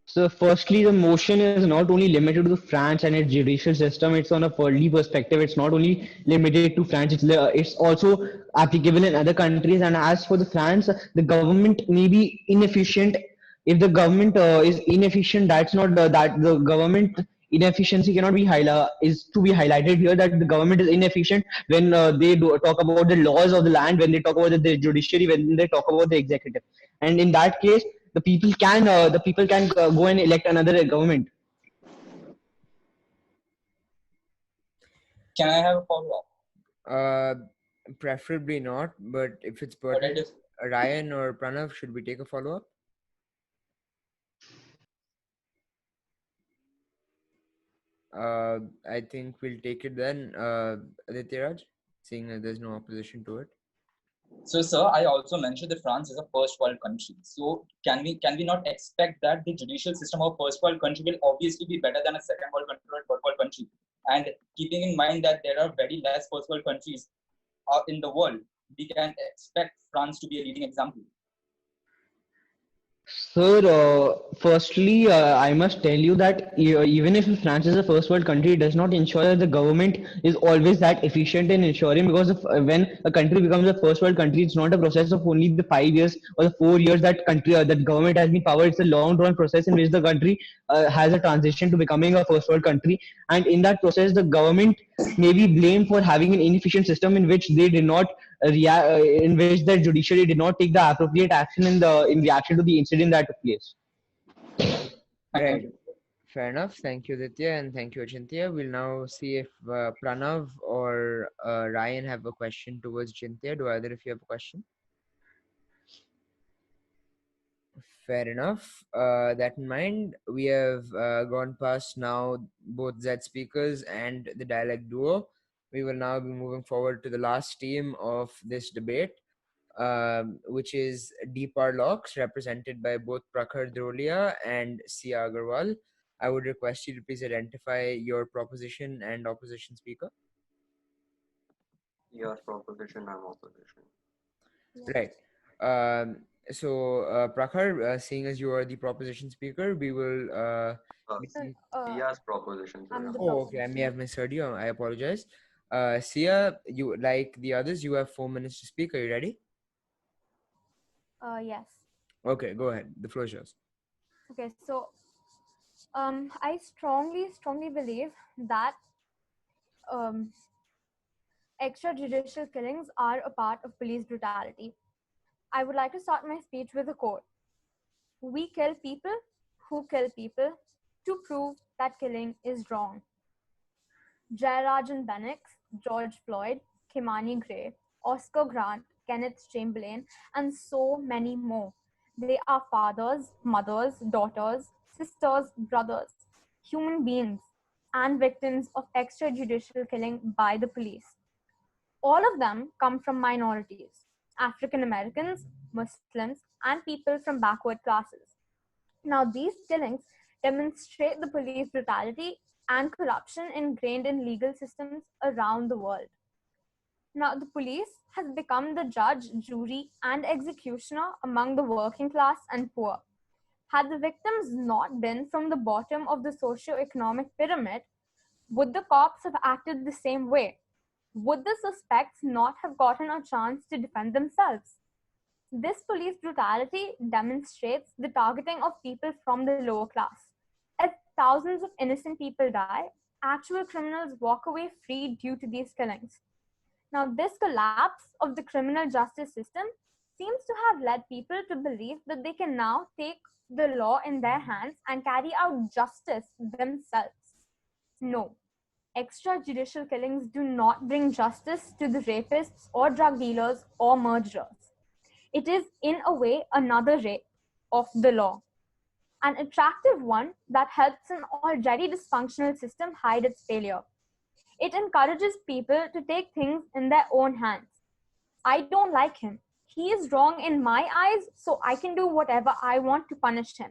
So firstly, the motion is not only limited to France and its judicial system, it's on a worldly perspective. It's not only limited to France, it's also applicable in other countries. And as for the France, the government may be inefficient. If the government is inefficient, that's not that the government inefficiency cannot be is to be highlighted here, that the government is inefficient when they talk about the laws of the land, when they talk about the judiciary, when they talk about the executive. And in that case, the people can go and elect another government. Can I have a follow-up? Preferably not, but if it's pertinent, Ryan or Pranav, should we take a follow-up? I think we'll take it then, Aditya Raj, seeing that there's no opposition to it. So, sir, I also mentioned that France is a first world country. So, can we not expect that the judicial system of first world country will obviously be better than a second world country or third world country? And keeping in mind that there are very less first world countries in the world, we can expect France to be a leading example. Sir, firstly, I must tell you that even if France is a first world country, it does not ensure that the government is always that efficient in ensuring, because when a country becomes a first world country, it's not a process of only the 5 years or the 4 years that government has been power. It's a long drawn process in which the country has a transition to becoming a first world country. And in that process, the government may be blamed for having an inefficient system in which they did not in which the judiciary did not take the appropriate action in reaction to the incident that took place. Right. Fair enough. Thank you, Ditya, and thank you, Achintya. We'll now see if Pranav or Ryan have a question towards Achintya. Do either of you have a question? Fair enough. That in mind, we have gone past now both Z speakers and the dialect duo. We will now be moving forward to the last team of this debate, which is Deepar Locks, represented by both Prakhar Drolia and Sia Agarwal. I would request you to please identify your proposition and opposition speaker. Yes, proposition and opposition. Right. So, Prakhar, seeing as you are the proposition speaker, we will Uh, be see- Sia's proposition, sir. I'm the Oh, okay. I may have misheard you. I apologize. Sia, you like the others, you have 4 minutes to speak. Are you ready? Yes. Okay, go ahead. The floor is yours. Okay, so I strongly believe that um, extrajudicial killings are a part of police brutality. I would like to start my speech with a quote. We kill people who kill people to prove that killing is wrong. Jayarajan Bennix, George Floyd, Kimani Gray, Oscar Grant, Kenneth Chamberlain, and so many more. They are fathers, mothers, daughters, sisters, brothers, human beings, and victims of extrajudicial killing by the police. All of them come from minorities, African Americans, Muslims, and people from backward classes. Now, these killings demonstrate the police brutality and corruption ingrained in legal systems around the world. Now, the police has become the judge, jury, and executioner among the working class and poor. Had the victims not been from the bottom of the socio-economic pyramid, would the cops have acted the same way? Would the suspects not have gotten a chance to defend themselves? This police brutality demonstrates the targeting of people from the lower class. As thousands of innocent people die, actual criminals walk away free due to these killings. Now, this collapse of the criminal justice system seems to have led people to believe that they can now take the law in their hands and carry out justice themselves. No, extrajudicial killings do not bring justice to the rapists or drug dealers or murderers. It is, in a way, another rape of the law, an attractive one that helps an already dysfunctional system hide its failure. It encourages people to take things in their own hands. I don't like him. He is wrong in my eyes, so I can do whatever I want to punish him.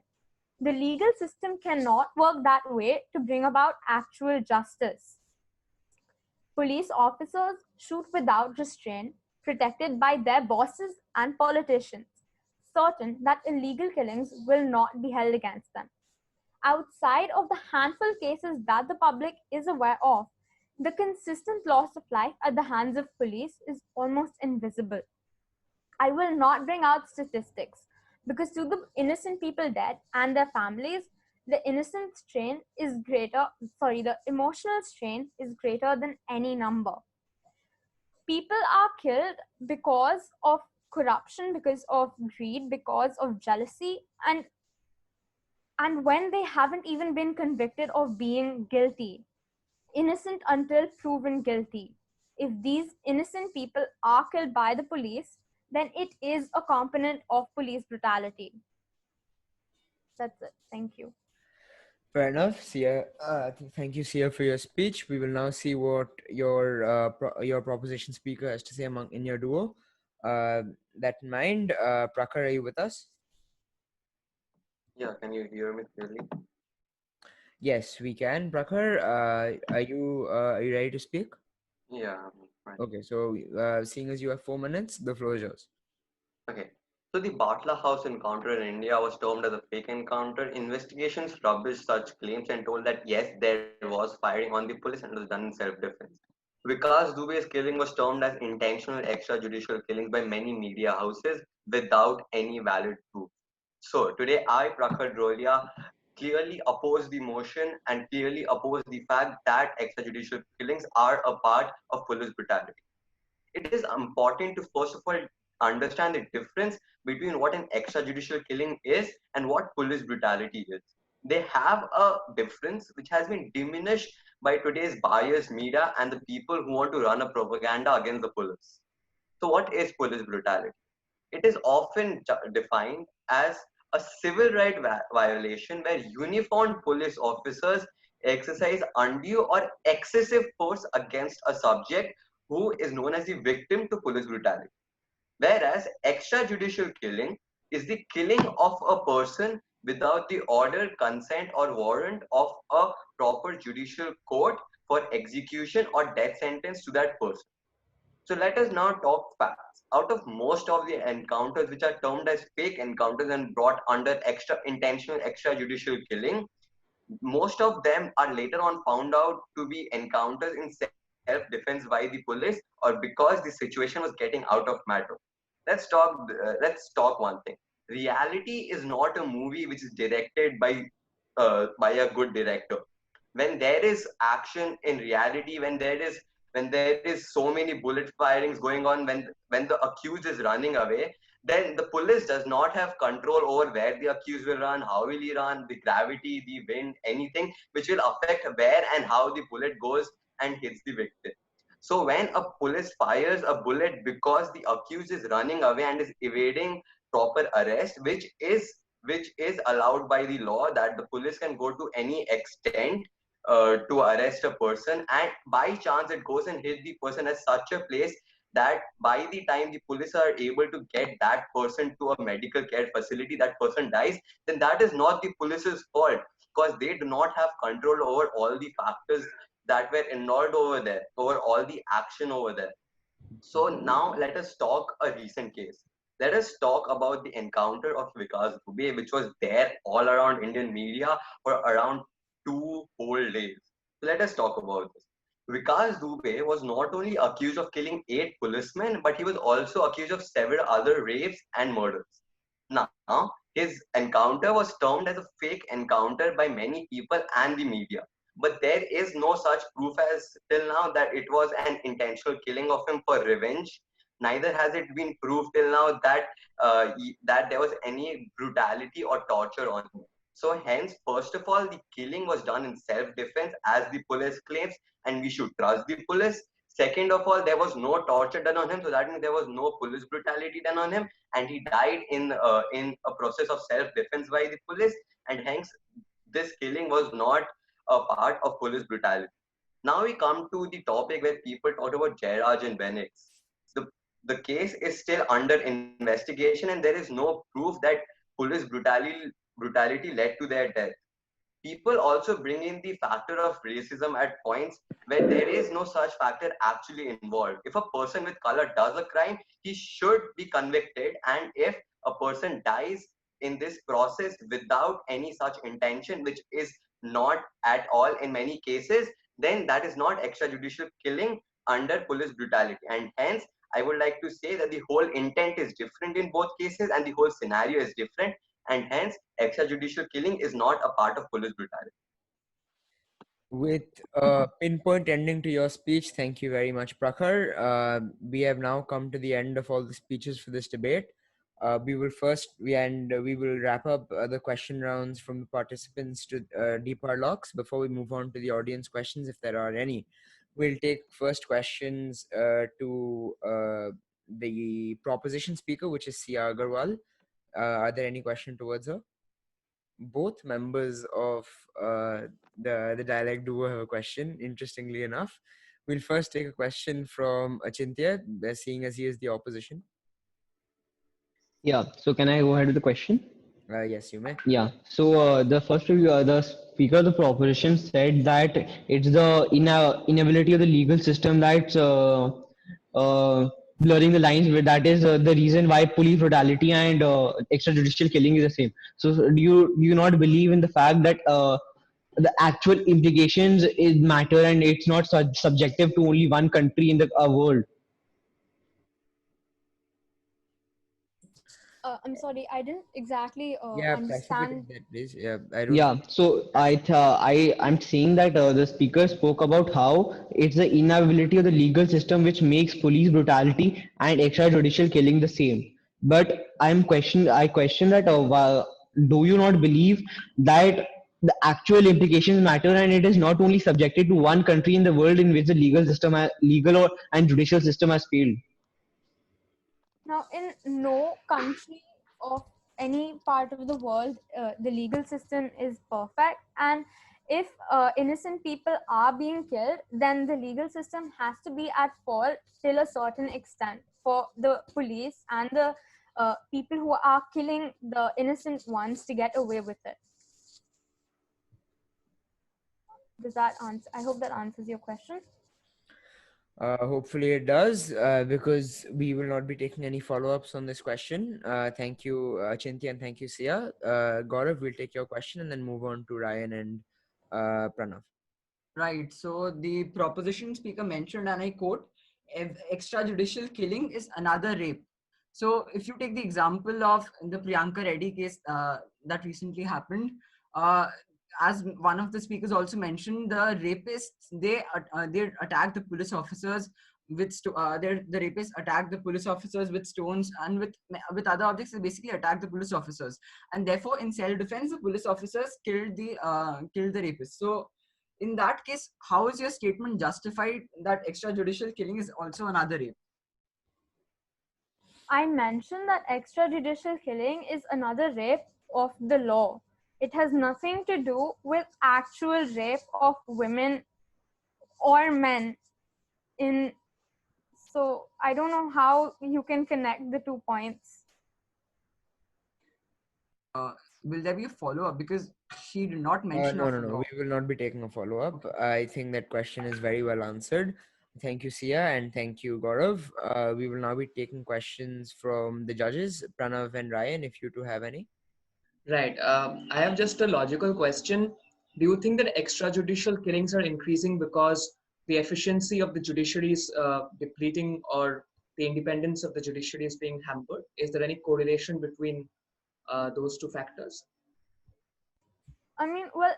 The legal system cannot work that way to bring about actual justice. Police officers shoot without restraint, protected by their bosses and politicians, certain that illegal killings will not be held against them. Outside of the handful cases that the public is aware of, the consistent loss of life at the hands of police is almost invisible. I will not bring out statistics because to the innocent people dead and their families, the emotional strain is greater than any number. People are killed because of corruption, because of greed, because of jealousy, and when they haven't even been convicted of being guilty, innocent until proven guilty. If these innocent people are killed by the police, then it is a component of police brutality. That's it. Thank you. Fair enough, Sia. Thank you, Sia, for your speech. We will now see what your proposition speaker has to say in your duo. That in mind, Prakhar, are you with us? Yeah, can you hear me clearly? Yes, we can. Prakhar, are you ready to speak? Yeah, right. Okay, so seeing as you have 4 minutes, the floor is yours. Okay. So the Batla House encounter in India was termed as a fake encounter. Investigations rubbished such claims and told that yes, there was firing on the police and it was done in self-defense. Vikas Dubey's killing was termed as intentional extrajudicial killings by many media houses without any valid proof. So today I, Prakhar Drolia, clearly oppose the motion and clearly oppose the fact that extrajudicial killings are a part of police brutality. It is important to first of all understand the difference between what an extrajudicial killing is and what police brutality is. They have a difference which has been diminished by today's biased media and the people who want to run a propaganda against the police. So, what is police brutality? It is often defined as a civil right violation where uniformed police officers exercise undue or excessive force against a subject who is known as the victim to police brutality. Whereas extrajudicial killing is the killing of a person without the order, consent, or warrant of a proper judicial court for execution or death sentence to that person. So let us now talk facts. Out of most of the encounters which are termed as fake encounters and brought under extra intentional extrajudicial killing, most of them are later on found out to be encounters in self-defense by the police or because the situation was getting out of matter. Let's talk one thing. Reality is not a movie which is directed by a good director. When there is action in reality, when there is so many bullet firings going on, when the accused is running away, then the police does not have control over where the accused will run, how will he run, the gravity, the wind, anything which will affect where and how the bullet goes and hits the victim. So when a police fires a bullet because the accused is running away and is evading proper arrest, which is allowed by the law, that the police can go to any extent to arrest a person, and by chance it goes and hit the person at such a place that by the time the police are able to get that person to a medical care facility, that person dies, then that is not the police's fault, because they do not have control over all the factors that were involved over there, over all the action over there. So now let us talk a recent case. Let us talk about the encounter of Vikas Dubey, which was there all around Indian media for around 2 whole days. So let us talk about this. Vikas Dubey was not only accused of killing 8 policemen, but he was also accused of several other rapes and murders. Now, his encounter was termed as a fake encounter by many people and the media. But there is no such proof as till now that it was an intentional killing of him for revenge. Neither has it been proved till now that there was any brutality or torture on him. So hence, first of all, the killing was done in self-defense as the police claims, and we should trust the police. Second of all, there was no torture done on him, so that means there was no police brutality done on him, and he died in a process of self-defense by the police, and hence this killing was not a part of police brutality. Now we come to the topic where people talk about Jairaj and Bennett. The, the case is still under investigation and there is no proof that police brutality led to their death. People also bring in the factor of racism at points where there is no such factor actually involved. If a person with color does a crime, he should be convicted, and if a person dies in this process without any such intention, which is not at all in many cases, then that is not extrajudicial killing under police brutality. And hence, I would like to say that the whole intent is different in both cases and the whole scenario is different, and hence extrajudicial killing is not a part of police brutality. With a pinpoint ending to your speech, thank you very much, Prakhar. We have now come to the end of all the speeches for this debate. We will wrap up the question rounds from the participants to deep our locks before we move on to the audience questions, if there are any. We'll take first questions to the proposition speaker, which is Sia Agarwal. Are there any questions towards her? Both members of the dialect duo have a question, interestingly enough. We'll first take a question from Achintya, seeing as he is the opposition. Yeah, so can I go ahead with the question? Yes, you may. Yeah, so the the speaker of the proposition said that it's the inability of the legal system that's blurring the lines. That is the reason why police brutality and extrajudicial killing is the same. So do you not believe in the fact that the actual implications is matter and it's not subjective to only one country in the world? I'm sorry, I didn't exactly Yeah, understand. specifically that, please. Yeah, I don't. Yeah, so I'm saying that the speaker spoke about how it's the inability of the legal system which makes police brutality and extrajudicial killing the same. But I question that do you not believe that the actual implications matter, and it is not only subjected to one country in the world in which the legal or and judicial system has failed. Now, in no country of any part of the world, the legal system is perfect. And if innocent people are being killed, then the legal system has to be at fault till a certain extent for the police and the people who are killing the innocent ones to get away with it. Does that answer? I hope that answers your question. Hopefully it does, because we will not be taking any follow-ups on this question. Thank you, Chinti, and thank you, Sia. Gaurav, we'll take your question and then move on to Ryan and Pranav. Right. So the proposition speaker mentioned, and I quote, extrajudicial killing is another rape. So if you take the example of the Priyanka Reddy case that recently happened, as one of the speakers also mentioned, the rapists, they attack the police officers with the rapists attack the police officers with stones and with other objects. They basically attack the police officers, and therefore in self-defense the police officers killed the rapists. So in that case, how is your statement justified that extrajudicial killing is also another rape? I mentioned that extrajudicial killing is another rape of the law. It has nothing to do with actual rape of women or men. So I don't know how you can connect the 2 points. Will there be a follow-up, because she did not mention No, of no, no. law? We will not be taking a follow-up. I think that question is very well answered. Thank you, Sia, and thank you, Gaurav. We will now be taking questions from the judges, Pranav and Ryan, if you two have any. Right. I have just a logical question. Do you think that extrajudicial killings are increasing because the efficiency of the judiciary is depleting, or the independence of the judiciary is being hampered? Is there any correlation between those two factors? I mean, well,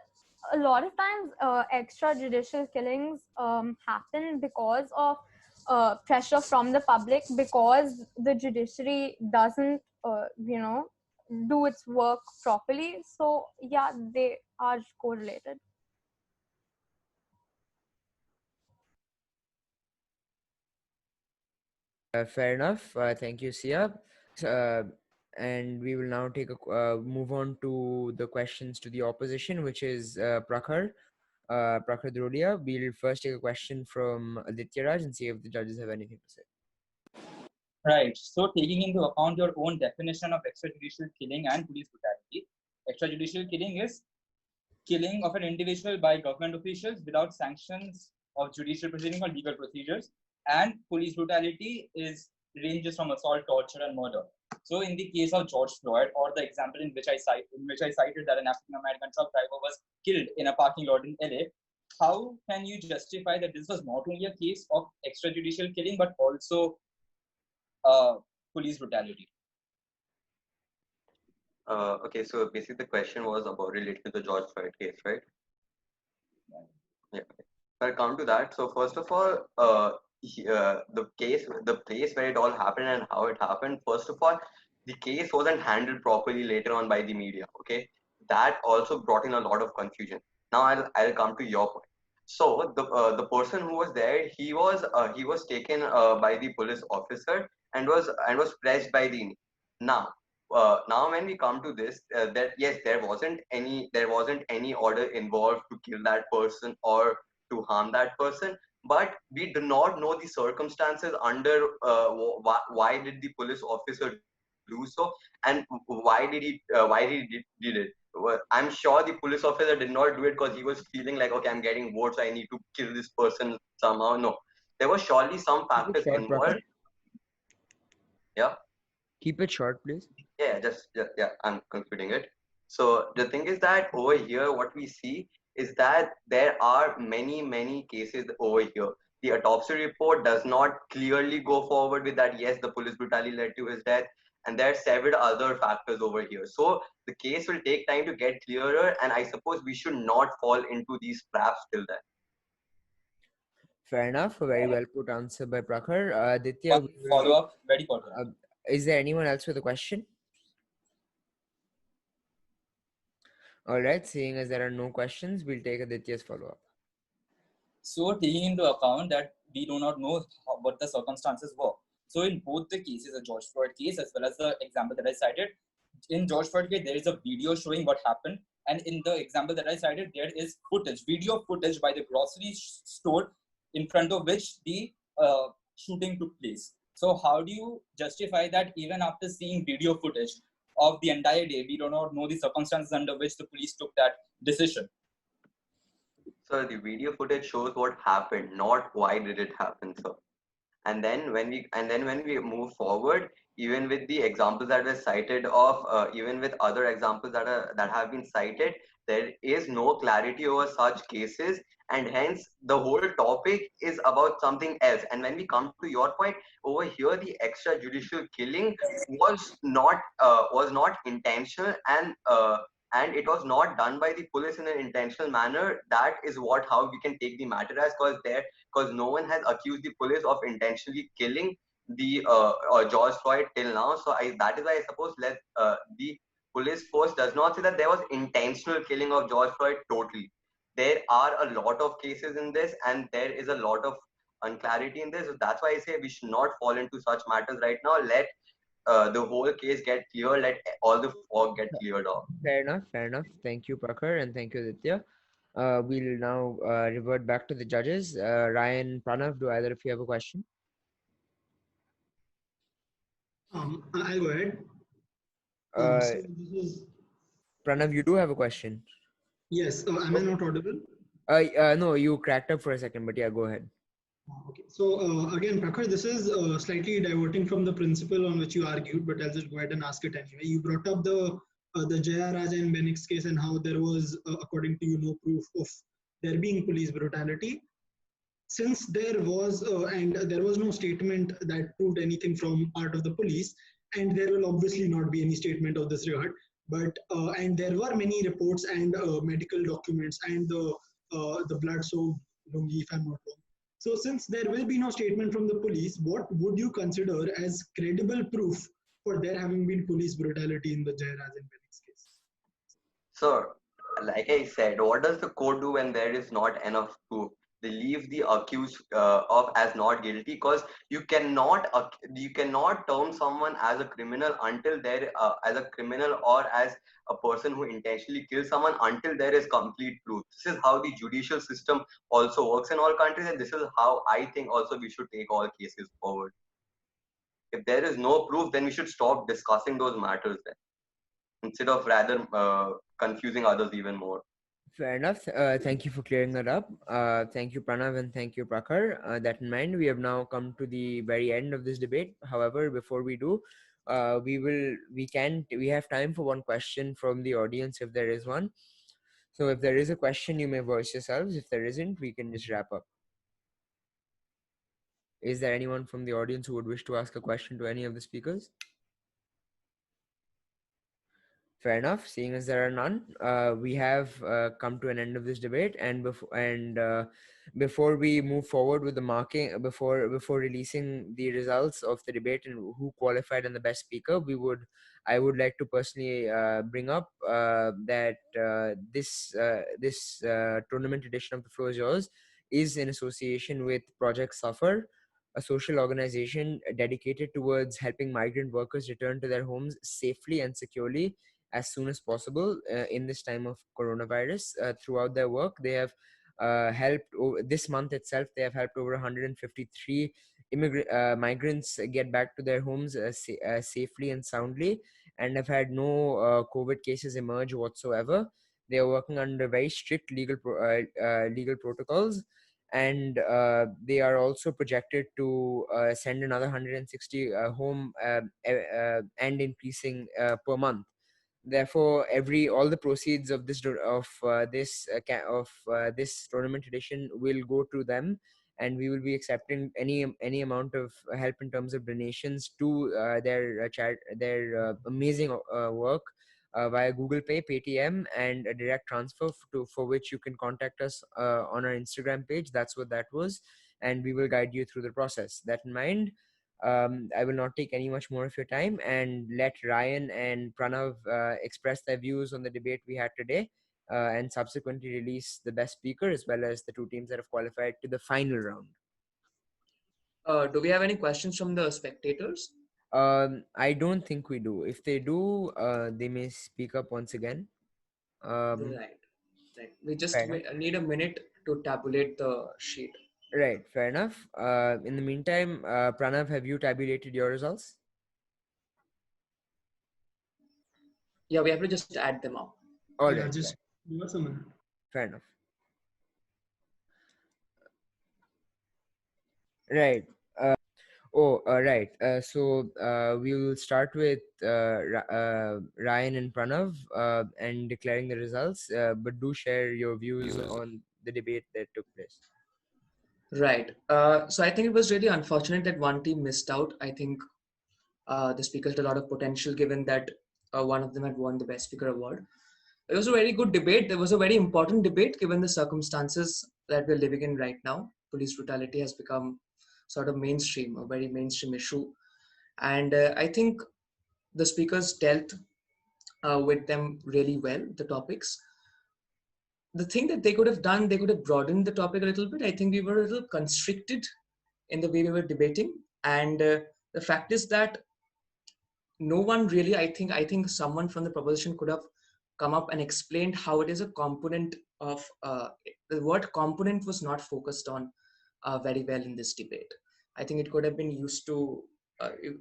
a lot of times extrajudicial killings happen because of pressure from the public, because the judiciary doesn't, do its work properly. So, yeah, they are correlated. Fair enough. Thank you, Sia. Uh, and we will now move on to the questions to the opposition, which is Prakhar. Prakhar Drodia. We'll first take a question from Aditya Raj and see if the judges have anything to say. Right. So taking into account your own definition of extrajudicial killing and police brutality, extrajudicial killing is killing of an individual by government officials without sanctions of judicial proceeding or legal procedures, and police brutality ranges from assault, torture, and murder. So, in the case of George Floyd, or the example in which I cited that an African American truck driver was killed in a parking lot in LA, how can you justify that this was not only a case of extrajudicial killing but also police brutality? Okay, so basically the question was about related to the George Floyd case, right? Yeah. Okay. So I'll come to that. So first of all, the place where it all happened and how it happened. First of all, the case wasn't handled properly later on by the media. Okay, that also brought in a lot of confusion. Now I'll come to your point. So the person who was there, he was taken by the police officer and was pressed by the knee. Now when we come to this, that yes, there wasn't any order involved to kill that person or to harm that person, but we do not know the circumstances under why did the police officer do so, and why did he did it. Well, I'm sure the police officer did not do it because he was feeling like, okay, I'm getting votes, I need to kill this person somehow. No, there was surely some Keep it factors short, Prakhar. involved. Yeah. Keep it short, please. Yeah, I'm concluding it. So the thing is that over here, what we see is that there are many cases over here. The autopsy report does not clearly go forward with that, yes, the police brutality led to his death, and there are several other factors over here. So the case will take time to get clearer, and I suppose we should not fall into these traps till then. Fair enough. A very well put answer by Prakhar. Aditya, One follow-up, very pertinent. Is there anyone else with a question? All right, seeing as there are no questions, we'll take Aditya's follow-up. So taking into account that we do not know what the circumstances were. So in both the cases, the George Floyd case as well as the example that I cited, in George Floyd case, there is a video showing what happened. And in the example that I cited, there is footage, video footage by the grocery store in front of which the shooting took place. So how do you justify that even after seeing video footage of the entire day, we do not know the circumstances under which the police took that decision? So the video footage shows what happened, not why did it happen, sir. And then when we move forward, even with the examples that were cited of even with other examples that have been cited, there is no clarity over such cases, and hence the whole topic is about something else. And when we come to your point over here, the extrajudicial killing was not intentional, and it was not done by the police in an intentional manner. That is what how we can take the matter as, because no one has accused the police of intentionally killing the George Floyd till now. So that is why I suppose the police force does not say that there was intentional killing of George Floyd totally. There are a lot of cases in this, and there is a lot of unclarity in this. So that's why I say we should not fall into such matters right now. Let the whole case get clear. Let all the fog get cleared off. Fair enough, fair enough. Thank you, Prakhar, and thank you, Aditya. We'll now revert back to the judges. Ryan, Pranav, do either of you have a question? I'll go ahead. So this is Pranav, you do have a question. yes. Am I not audible? No, you cracked up for a second, but yeah, go ahead. Okay. So again, Prakhar, this is slightly diverting from the principle on which you argued, but I'll just go ahead and ask it anyway. You brought up the Jaya Raja and Benix case and how there was, according to you, no proof of there being police brutality. Since there was and there was no statement that proved anything from part of the police, and there will obviously not be any statement of this regard. But and there were many reports and medical documents and the blood soaked lungi, if I'm not wrong. So since there will be no statement from the police, what would you consider as credible proof for there having been police brutality in the Jairaj and Benix case? So, like I said, what does the court do when there is not enough proof? They leave the accused of as not guilty, because you cannot term someone as a criminal until there as a criminal or as a person who intentionally kills someone until there is complete proof. This is how the judicial system also works in all countries, and this is how I think also we should take all cases forward. If there is no proof, then we should stop discussing those matters then, instead of rather confusing others even more. Fair enough. Thank you for clearing that up. Thank you, Pranav, and thank you, Prakhar. That in mind, we have now come to the very end of this debate. However, before we do, we have time for one question from the audience if there is one. So if there is a question, you may voice yourselves. If there isn't, we can just wrap up. Is there anyone from the audience who would wish to ask a question to any of the speakers? Fair enough. Seeing as there are none, we have come to an end of this debate, and before we move forward with the marking, before releasing the results of the debate and who qualified and the best speaker, I would like to personally bring up that this tournament edition of The Floor Is Yours is in association with Project Suffer, a social organization dedicated towards helping migrant workers return to their homes safely and securely as soon as possible in this time of coronavirus. Throughout their work, they have this month itself, they have helped over 153 migrants get back to their homes safely and soundly, and have had no COVID cases emerge whatsoever. They are working under very strict legal protocols, and they are also projected to send another 160 home and increasing per month. Therefore, all the proceeds of this tournament edition will go to them, and we will be accepting any amount of help in terms of donations to their amazing work via Google Pay, Paytm, and a direct transfer for which you can contact us on our Instagram page. That's what that was, and we will guide you through the process. That in mind, I will not take any much more of your time and let Ryan and Pranav express their views on the debate we had today, and subsequently release the best speaker as well as the two teams that have qualified to the final round. Do we have any questions from the spectators? I don't think we do. If they do, they may speak up once again. Right. We just Fair enough. need a minute to tabulate the sheet. Right, fair enough. In the meantime, Pranav, have you tabulated your results? Yeah, we have to just add them up. All Yeah, right, just give us a minute. fair enough. Right. Right. So we will start with Ryan and Pranav and declaring the results. But do share your views on the debate that took place. Right. So I think it was really unfortunate that one team missed out. I think the speakers had a lot of potential given that one of them had won the Best Speaker award. It was a very good debate. It was a very important debate given the circumstances that we're living in right now. Police brutality has become sort of mainstream, a very mainstream issue. And I think the speakers dealt with them really well, the topics. The thing that they could have done, they could have broadened the topic a little bit. I think we were a little constricted in the way we were debating. And the fact is that no one really, I think someone from the proposition could have come up and explained how it is a component of the word component was not focused on very well in this debate. I think it could have been used to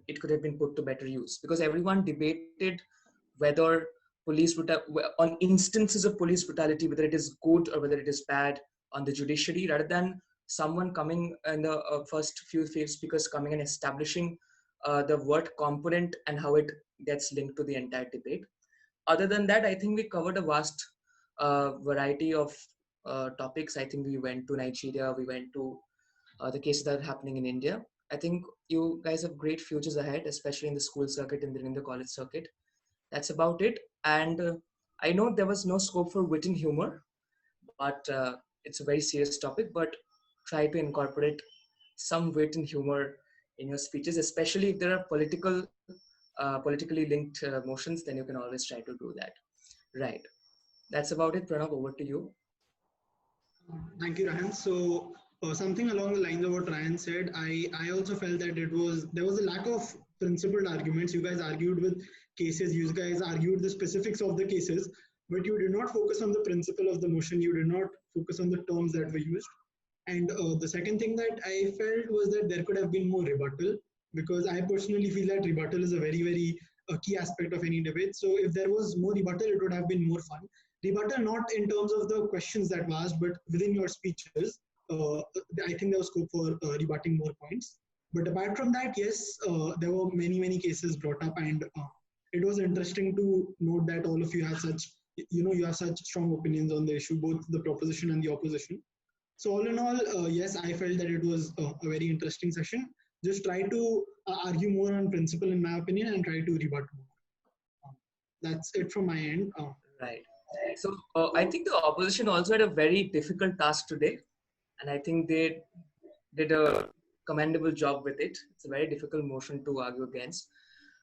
it could have been put to better use, because everyone debated whether on instances of police brutality, whether it is good or whether it is bad, on the judiciary, rather than someone coming in the first few speakers coming and establishing the word component and how it gets linked to the entire debate. Other than that, I think we covered a vast variety of topics. I think we went to Nigeria, we went to the cases that are happening in India. I think you guys have great futures ahead, especially in the school circuit and then in the college circuit. That's about it. And I know there was no scope for wit and humor, but it's a very serious topic. But try to incorporate some wit and humor in your speeches, especially if there are politically linked motions. Then you can always try to do that. Right. That's about it. Pranav, over to you. Thank you, Ryan. So something along the lines of what Ryan said, I also felt that there was a lack of principled arguments. You guys argued with cases, you guys argued the specifics of the cases, but you did not focus on the principle of the motion. You did not focus on the terms that were used. And the second thing that I felt was that there could have been more rebuttal, because I personally feel that rebuttal is a very, very key aspect of any debate. So if there was more rebuttal, it would have been more fun. Rebuttal not in terms of the questions that were asked, but within your speeches. I think there was scope for rebutting more points. But apart from that, yes, there were many, many cases brought up, and it was interesting to note that all of you have you have such strong opinions on the issue, both the proposition and the opposition. So all in all, yes, I felt that it was a very interesting session. Just try to argue more on principle, in my opinion, and try to rebut more. That's it from my end. Right. So I think the opposition also had a very difficult task today, and I think they did a commendable job with it. It's a very difficult motion to argue against.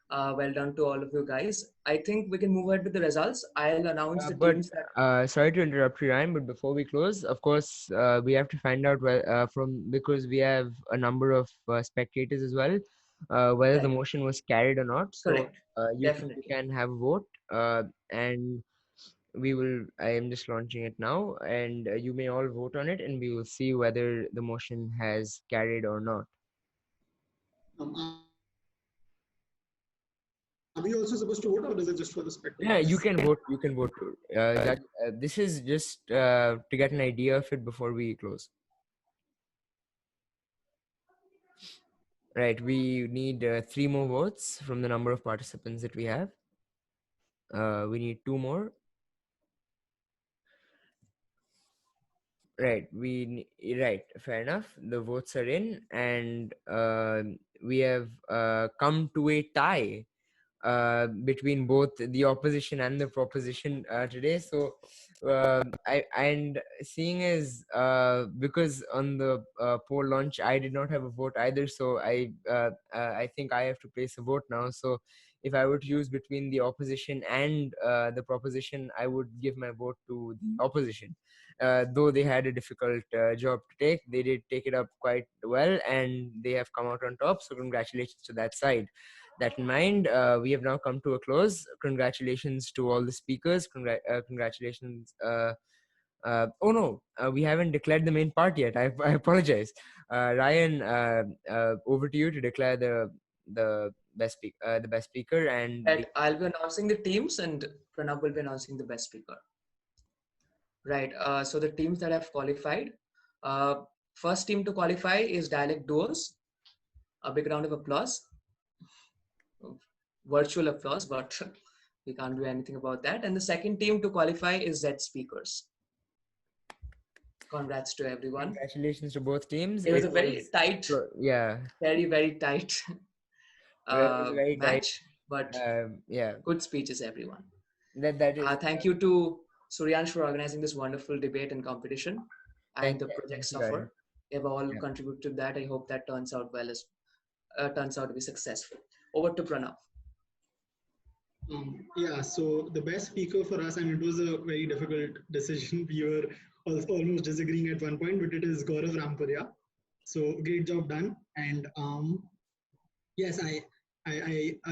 Well done to all of you guys. I think we can move ahead with the results. I'll announce the teams that. Sorry to interrupt you, Ryan, but before we close, of course, we have to find out because we have a number of spectators as well, whether the Right. motion was carried or not. So Correct. you Definitely. can have a vote, and I am just launching it now, and you may all vote on it, and we will see whether the motion has carried or not. Are we also supposed to vote, or is it just for the spectators? Yeah, you can vote. You can vote. This is just to get an idea of it before we close. Right, we need 3 more votes from the number of participants that we have. We need 2 more. Right, right, fair enough. The votes are in, and we have come to a tie. between both the opposition and the proposition today. So and seeing as because on the poll launch I did not have a vote either, so I think I have to place a vote now. So if I were to choose between the opposition and the proposition, I would give my vote to the opposition. Though they had a difficult job to take, they did take it up quite well and they have come out on top. So congratulations to that side. That in mind, we have now come to a close. Congratulations to all the speakers. Congratulations. Oh no, we haven't declared the main part yet. I apologize. Ryan, over to you to declare the best speaker and Right, I'll be announcing the teams and Pranav will be announcing the best speaker. Right, so the teams that have qualified. First team to qualify is Dialect Duos. A big round of applause. Virtual applause, but we can't do anything about that. And the second team to qualify is Z Speakers. Congrats to everyone. Congratulations to both teams. It was a very tight, very tight very match, but good speeches, everyone. That is. Thank you to Suryansh for organizing this wonderful debate and competition, and the project suffer. They've all contributed to that. I hope that turns out well, turns out to be successful. Over to Pranav. Yeah, so the best speaker for us, and it was a very difficult decision. We were almost disagreeing at one point, but it is Gaurav Rampuria. So great job done. And yes, I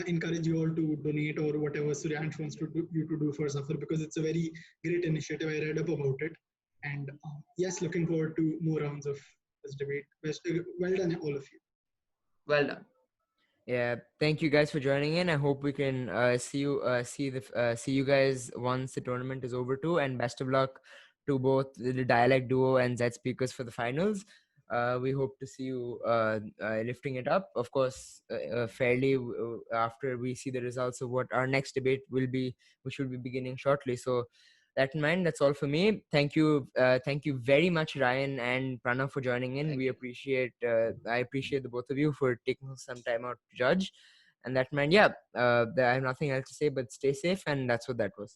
encourage you all to donate or whatever Suryansh wants you to do for Suffer, because it's a very great initiative. I read up about it. And yes, looking forward to more rounds of this debate. Well done, all of you. Well done. Yeah, thank you guys for joining in. I hope we can see you guys once the tournament is over too. And best of luck to both the Dialect Duo and Z Speakers for the finals. We hope to see you lifting it up. Of course, fairly after we see the results of what our next debate will be, which will be beginning shortly. So that in mind, that's all for me. Thank you very much, Ryan and Pranav, for joining in. I appreciate the both of you for taking some time out to judge. And that in mind, I have nothing else to say but stay safe, and that's what that was.